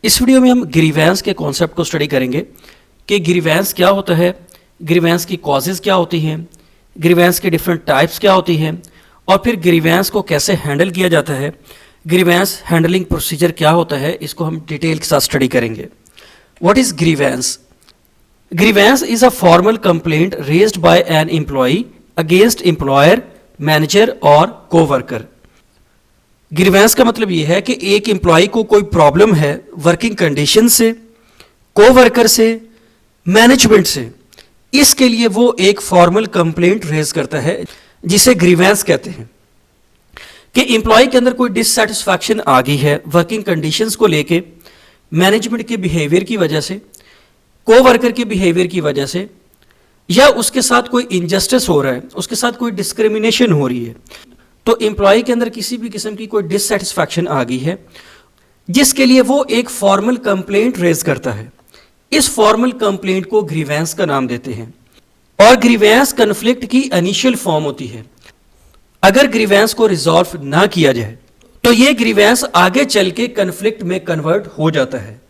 इस वीडियो में हम ग्रीवेंस के कॉन्सेप्ट को स्टडी करेंगे कि ग्रीवेंस क्या होता है, ग्रीवेंस की कॉजेज़ क्या होती हैं, ग्रीवेंस के डिफरेंट टाइप्स क्या होती हैं और फिर ग्रीवेंस को कैसे हैंडल किया जाता है, ग्रीवेंस हैंडलिंग प्रोसीजर क्या होता है, इसको हम डिटेल के साथ स्टडी करेंगे। What is grievance? Grievance is a formal complaint raised bye an employee against employer, manager और कोवर्कर। ग्रीवेंस का मतलब ये है कि एक एम्प्लॉय को कोई प्रॉब्लम है वर्किंग कंडीशन से, कोवर्कर से, मैनेजमेंट से, इसके लिए वो एक फॉर्मल कंप्लेंट रेज करता है जिसे ग्रीवेंस कहते हैं। कि एम्प्लॉय के अंदर कोई डिससेटिस्फैक्शन आ गई है वर्किंग कंडीशंस को लेके, मैनेजमेंट के बिहेवियर की वजह से, कोवर्कर के बिहेवियर की वजह से, या उसके साथ कोई इनजस्टिस हो रहा है, उसके साथ कोई डिस्क्रिमिनेशन हो रही है, तो एम्प्लॉय के अंदर किसी भी किस्म की कोई डिससेटिस्फैक्शन आ गई है जिसके लिए वो एक फॉर्मल कंप्लेंट रेज करता है। इस फॉर्मल कंप्लेंट को ग्रीवेंस का नाम देते हैं और ग्रीवेंस कन्फ्लिक्ट की इनिशियल फॉर्म होती है। अगर ग्रीवेंस को रिजॉल्व ना किया जाए तो ये ग्रीवेंस आगे चल के कन्फ्लिक्ट में कन्वर्ट हो जाता है।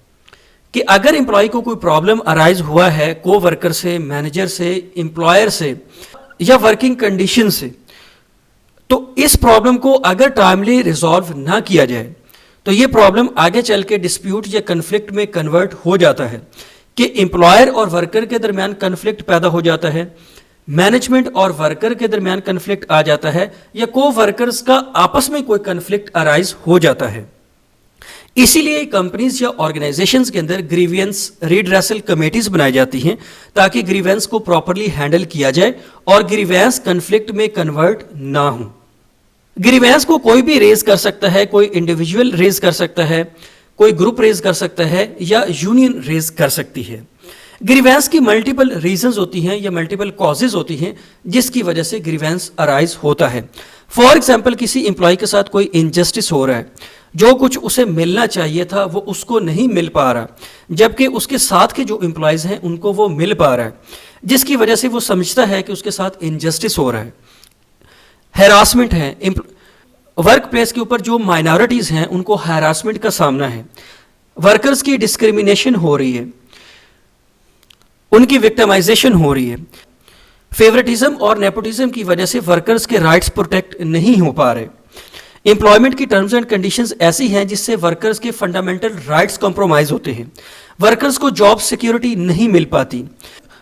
कि अगर एम्प्लॉय को कोई प्रॉब्लम अराइज हुआ है कोवर्कर से, मैनेजर से, एम्प्लॉयर से या वर्किंग कंडीशन से, तो इस प्रॉब्लम को अगर टाइमली रिजॉल्व ना किया जाए तो ये प्रॉब्लम आगे चल के डिस्प्यूट या कन्फ्लिक्ट में कन्वर्ट हो जाता है। कि एम्प्लॉयर और वर्कर के दरमियान कन्फ्लिक्ट पैदा हो जाता है, मैनेजमेंट और वर्कर के दरमियान कन्फ्लिक्ट आ जाता है, या को वर्कर्स का आपस में कोई कन्फ्लिक्ट अराइज हो जाता है। इसीलिए कंपनीज या ऑर्गेनाइजेशंस के अंदर ग्रीवेंस रिड्रेसल कमेटीज बनाई जाती हैं ताकि ग्रीवेंस को प्रॉपर्ली हैंडल किया जाए और ग्रीवेंस कन्फ्लिक्ट में कन्वर्ट ना हो। ग्रीवेंस को कोई भी रेज कर सकता है, कोई इंडिविजुअल रेज कर सकता है, कोई ग्रुप रेज कर सकता है या यूनियन रेज कर सकती है। ग्रीवेंस की मल्टीपल रीजंस होती हैं या मल्टीपल कॉजेज होती हैं जिसकी वजह से ग्रीवेंस अराइज होता है। फॉर एग्जाम्पल, किसी एम्प्लॉय के साथ कोई इनजस्टिस हो रहा है, जो कुछ उसे मिलना चाहिए था वो उसको नहीं मिल पा रहा, जबकि उसके साथ के जो एम्प्लॉयज हैं उनको वो मिल पा रहा है, जिसकी वजह से वो समझता है कि उसके साथ इनजस्टिस हो रहा है। हैरासमेंट है, वर्क प्लेस के ऊपर जो माइनॉरिटीज हैं उनको हैरासमेंट का सामना है, वर्कर्स की डिस्क्रिमिनेशन हो रही है, उनकी विक्टिमाइजेशन हो रही है, फेवरेटिज्म और नेपोटिज्म की वजह से वर्कर्स के राइट्स प्रोटेक्ट नहीं हो पा रहे, एम्प्लॉयमेंट की टर्म्स एंड कंडीशंस ऐसी हैं जिससे वर्कर्स के फंडामेंटल राइट्स कॉम्प्रोमाइज होते हैं, वर्कर्स को जॉब सिक्योरिटी नहीं मिल पाती,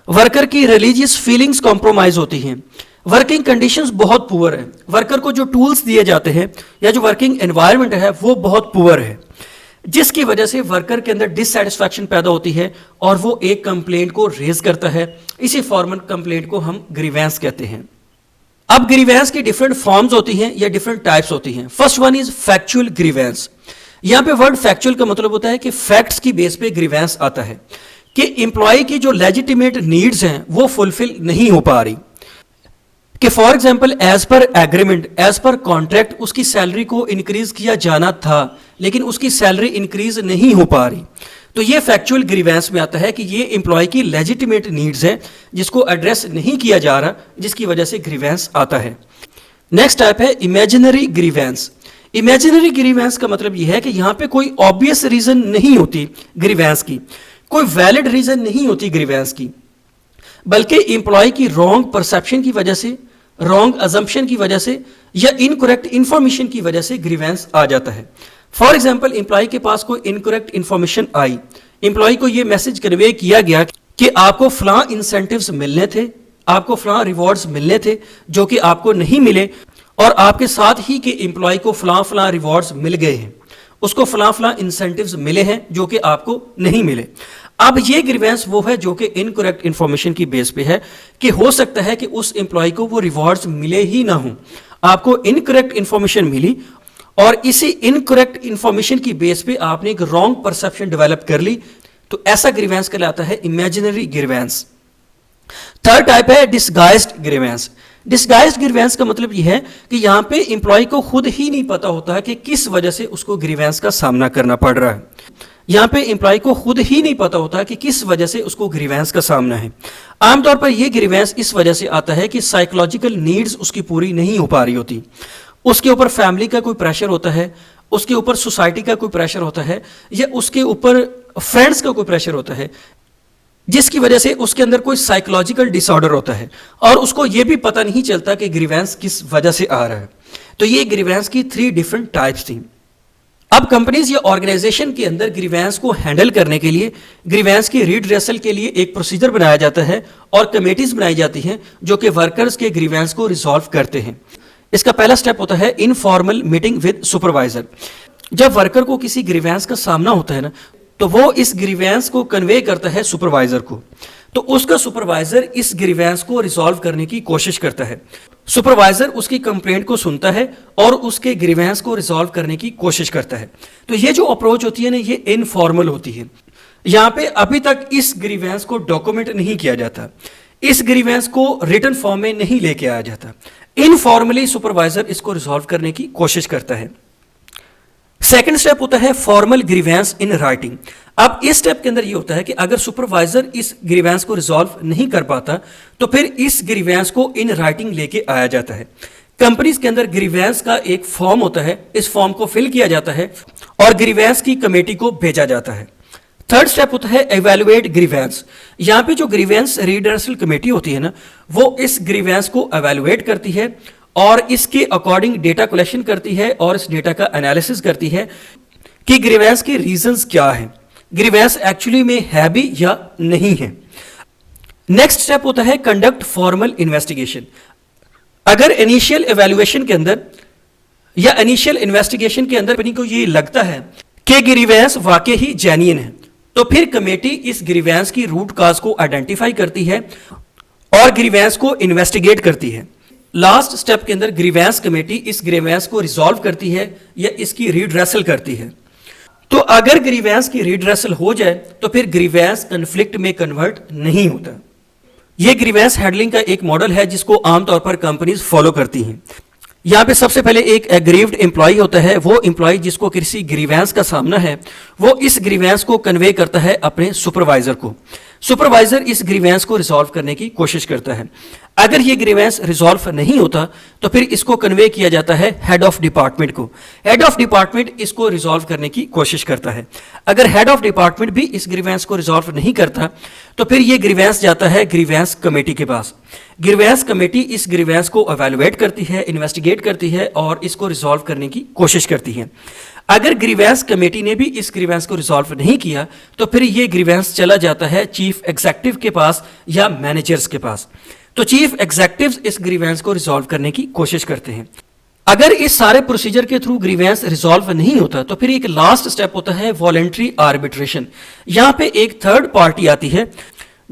वर्कर की रिलीजियस फीलिंग्स कॉम्प्रोमाइज होती हैं, वर्किंग कंडीशंस बहुत पुअर है, वर्कर को जो टूल्स दिए जाते हैं या जो वर्किंग एनवायरनमेंट है वो बहुत पुअर है, जिसकी वजह से वर्कर के अंदर डिससेटिस्फैक्शन पैदा होती है और वो एक कंप्लेंट को रेज करता है। इसी फॉर्मल कंप्लेंट को हम ग्रीवेंस कहते हैं। अब ग्रीवेंस की डिफरेंट फॉर्म्स होती हैं या डिफरेंट टाइप्स होती हैं। First one is factual grievance. यहां पे वर्ड फैक्चुअल का मतलब होता है कि फैक्ट्स की बेस पे ग्रीवेंस आता है कि एम्प्लॉय की जो लेजिटिमेट नीड्स हैं वो फुलफिल नहीं हो पा रही। कि for example, as per agreement, as per contract उसकी सैलरी को इंक्रीज किया जाना था लेकिन उसकी सैलरी इंक्रीज नहीं हो पा रही, तो ये फैक्चुअल ग्रीवेंस में आता है कि ये एम्प्लॉय की लेजिटिमेट नीड्स है जिसको एड्रेस नहीं किया जा रहा, जिसकी वजह से ग्रीवेंस आता है। नेक्स्ट टाइप है इमेजिनरी ग्रीवेंस। इमेजिनरी ग्रीवेंस का मतलब यह है कि यहाँ पे कोई ऑब्वियस रीजन नहीं होती ग्रीवेंस की, कोई वैलिड रीजन नहीं होती ग्रीवेंस की, बल्कि एम्प्लॉय की रॉन्ग परसेप्शन की वजह से, रॉन्ग अजम्पशन की वजह से या इनकरेक्ट इंफॉर्मेशन की वजह से ग्रीवेंस आ जाता है। फॉर एग्जाम्पल, एम्प्लॉय के पास कोई इनकरेक्ट इंफॉर्मेशन आई, एम्प्लॉय को यह मैसेज कन्वे किया गया कि आपको फलां इंसेंटिव्स मिलने थे, आपको फलां रिवॉर्ड्स मिलने थे जो कि आपको नहीं मिले, और आपके साथ ही के एम्प्लॉय को फलां फलां रिवॉर्ड्स मिल गए हैं, उसको फलां फलां इंसेंटिव्स मिले हैं जो कि आपको नहीं मिले। अब ये ग्रीवेंस वो है जो कि इनकरेक्ट इंफॉर्मेशन की बेस पे है कि हो सकता है कि उस एम्प्लॉय को वो रिवॉर्ड्स मिले ही ना हो, आपको इनकरेक्ट इंफॉर्मेशन मिली और इसी इनकरेक्ट इंफॉर्मेशन की बेस पे आपने एक रॉन्ग परसेप्शन डेवलप कर ली, तो ऐसा ग्रीवेंस कहलाता है इमेजिनरी ग्रीवेंस। थर्ड टाइप है डिसगाइज्ड ग्रीवेंस। डिसगाइज्ड ग्रीवेंस का मतलब यह है कि यहां पे एम्प्लॉय को खुद ही नहीं पता होता है कि किस वजह से उसको ग्रीवेंस का सामना करना पड़ रहा है। यहां पे एम्प्लॉय को खुद ही नहीं पता होता कि किस वजह से उसको ग्रीवेंस का सामना है। आमतौर पर यह ग्रीवेंस इस वजह से आता है कि साइकोलॉजिकल नीड्स उसकी पूरी नहीं हो पा रही होती, उसके ऊपर फैमिली का कोई प्रेशर होता है, उसके ऊपर सोसाइटी का कोई प्रेशर होता है, या उसके ऊपर फ्रेंड्स का कोई प्रेशर होता है, जिसकी वजह से उसके अंदर कोई साइकोलॉजिकल डिसऑर्डर होता है और उसको ये भी पता नहीं चलता कि ग्रीवेंस किस वजह से आ रहा है। तो ये ग्रीवेंस की 3 डिफरेंट टाइप्स थी। अब कंपनीज या ऑर्गेनाइजेशन के अंदर ग्रीवेंस को हैंडल करने के लिए, ग्रीवेंस की रिड्रेसल के लिए एक प्रोसीजर बनाया जाता है और कमेटीज बनाई जाती हैं जो कि वर्कर्स के ग्रीवेंस को रिजॉल्व करते हैं। इसका पहला स्टेप होता है इनफॉर्मल मीटिंग विद सुपरवाइजर। जब वर्कर को किसी ग्रीवेंस का सामना होता है ना, तो वो इस ग्रीवेंस को कन्वे करता है सुपरवाइजर को, तो उसका सुपरवाइजर इस ग्रीवेंस को रिजॉल्व करने की कोशिश करता है। सुपरवाइजर उसकी कंप्लेंट को सुनता है और उसके ग्रीवेंस को रिजॉल्व करने की कोशिश करता है। तो ये जो अप्रोच होती है ना, ये इनफॉर्मल होती है। यहाँ पे अभी तक इस ग्रीवेंस को डॉक्यूमेंट नहीं किया जाता, इस ग्रीवेंस को रिटन फॉर्म में नहीं लेके आया जाता। इनफॉर्मली सुपरवाइजर इसको रिजॉल्व करने की कोशिश करता है। सेकेंड स्टेप होता है फॉर्मल ग्रीवेंस इन राइटिंग। अब इस स्टेप के अंदर ये होता है कि अगर सुपरवाइजर इस ग्रीवेंस को रिजॉल्व नहीं कर पाता तो फिर इस ग्रीवेंस को इन राइटिंग लेके आया जाता है। कंपनीज के अंदर ग्रीवेंस का एक फॉर्म होता है, इस फॉर्म को फिल किया जाता है और ग्रीवेंस की कमेटी को भेजा जाता है। थर्ड स्टेप होता है एवेलुएट ग्रीवेंस। यहाँ पे जो ग्रीवेंस रिड्रेसल कमेटी होती है ना, वो इस ग्रीवेंस को एवेलुएट करती है और इसके अकॉर्डिंग डेटा कलेक्शन करती है और इस डेटा का एनालिसिस करती है कि ग्रीवेंस के रीजंस क्या है, ग्रीवेंस एक्चुअली में है भी या नहीं है। नेक्स्ट स्टेप होता है कंडक्ट फॉर्मल इन्वेस्टिगेशन। अगर इनिशियल एवेल्युएशन के अंदर या इनिशियल इन्वेस्टिगेशन के अंदर कंपनी को ये लगता है कि ग्रीवेंस वाकई ही जेन्युइन है, तो फिर कमेटी इस ग्रीवेंस की रूट काज को आइडेंटिफाई करती है और ग्रीवेंस को इन्वेस्टिगेट करती है। लास्ट स्टेप के अंदर ग्रीवेंस कमेटी इस ग्रीवेंस को रिजॉल्व करती है या इसकी रिड्रेसल करती है। तो अगर ग्रीवेंस की रिड्रेसल हो जाए तो फिर ग्रीवेंस कन्फ्लिक्ट में कन्वर्ट नहीं होता। यह ग्रीवेंस हैंडलिंग का एक मॉडल है जिसको आमतौर पर कंपनीज फॉलो करती हैं। यहाँ पे सबसे पहले एक एग्रीव्ड एम्प्लॉय होता है। वो एम्प्लॉय जिसको किसी ग्रीवेंस का सामना है, वो इस ग्रीवेंस को कन्वे करता है अपने सुपरवाइजर को। सुपरवाइजर इस ग्रीवेंस को रिजॉल्व करने की कोशिश करता है। अगर ये ग्रीवेंस रिजॉल्व नहीं होता तो फिर इसको कन्वे किया जाता है हेड ऑफ डिपार्टमेंट को। हेड ऑफ डिपार्टमेंट इसको रिजॉल्व करने की कोशिश करता है। अगर हेड ऑफ डिपार्टमेंट भी इस ग्रीवेंस को रिजॉल्व नहीं करता तो फिर ये ग्रीवेंस जाता है ग्रीवेंस कमेटी के पास। ग्रीवेंस कमेटी इस ग्रीवेंस को एवेलुएट करती है, इन्वेस्टिगेट करती है और इसको रिजॉल्व करने की कोशिश करती है। अगर ग्रीवेंस कमेटी ने भी इस ग्रीवेंस को रिजॉल्व नहीं किया तो फिर ये ग्रीवेंस चला जाता है चीफ एग्जीक्यूटिव के पास या मैनेजर्स के पास। तो चीफ एग्जीक्यूटिव्स इस ग्रीवेंस को रिजॉल्व करने की कोशिश करते हैं। अगर इस सारे प्रोसीजर के थ्रू ग्रीवेंस रिजॉल्व नहीं होता तो फिर एक लास्ट स्टेप होता है वॉलंटरी आर्बिट्रेशन। यहाँ पे एक थर्ड पार्टी आती है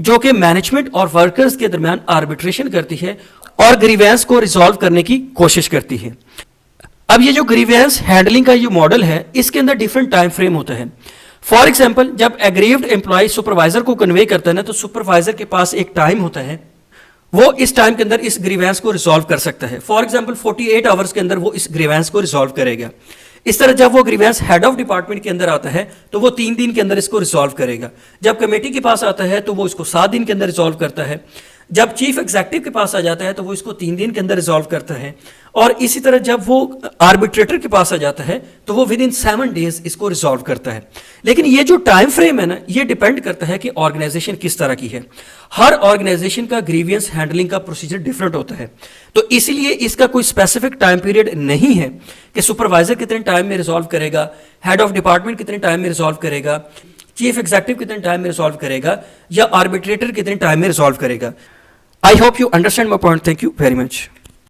जो कि मैनेजमेंट और वर्कर्स के दरमियान आर्बिट्रेशन करती है और ग्रीवेंस को रिजॉल्व करने की कोशिश करती है। अब ये जो ग्रीवेंस हैंडलिंग का ये मॉडल है, इसके अंदर डिफरेंट टाइम फ्रेम होता है। फॉर एग्जाम्पल, जब एग्रीव्ड एम्प्लॉय सुपरवाइजर को कन्वे करता है ना, तो सुपरवाइजर के पास एक टाइम होता है, वो इस टाइम के अंदर इस ग्रीवेंस को रिजॉल्व कर सकता है। फॉर एग्जाम्पल 48 आवर्स के अंदर वो इस ग्रीवेंस को रिजॉल्व करेगा। इस तरह जब वो ग्रीवेंस हेड ऑफ डिपार्टमेंट के अंदर आता है तो वो 3 दिन के अंदर इसको रिजॉल्व करेगा। जब कमेटी के पास आता है तो वो इसको 7 दिन के अंदर रिजॉल्व करता है। जब चीफ एग्जीक्यूटिव के पास आ जाता है तो वो इसको 3 दिन के अंदर रिजॉल्व करता है। और इसी तरह जब वो आर्बिट्रेटर के पास आ जाता है तो वो विद इन 7 डेज इसको रिजॉल्व करता है। लेकिन ये जो टाइम फ्रेम है ना, ये डिपेंड करता है कि ऑर्गेनाइजेशन किस तरह की है। हर ऑर्गेनाइजेशन का ग्रीवियंस हैंडलिंग का प्रोसीजर डिफरेंट होता है, तो इसीलिए इसका कोई स्पेसिफिक टाइम पीरियड नहीं है कि सुपरवाइजर कितने टाइम में रिजॉल्व करेगा, हेड ऑफ डिपार्टमेंट कितने टाइम में रिजॉल्व करेगा, चीफ एग्जीक्यूटिव कितने टाइम में रिजॉल्व करेगा या आर्बिट्रेटर कितने टाइम में रिजॉल्व करेगा। I hope you understand my point. Thank you very much.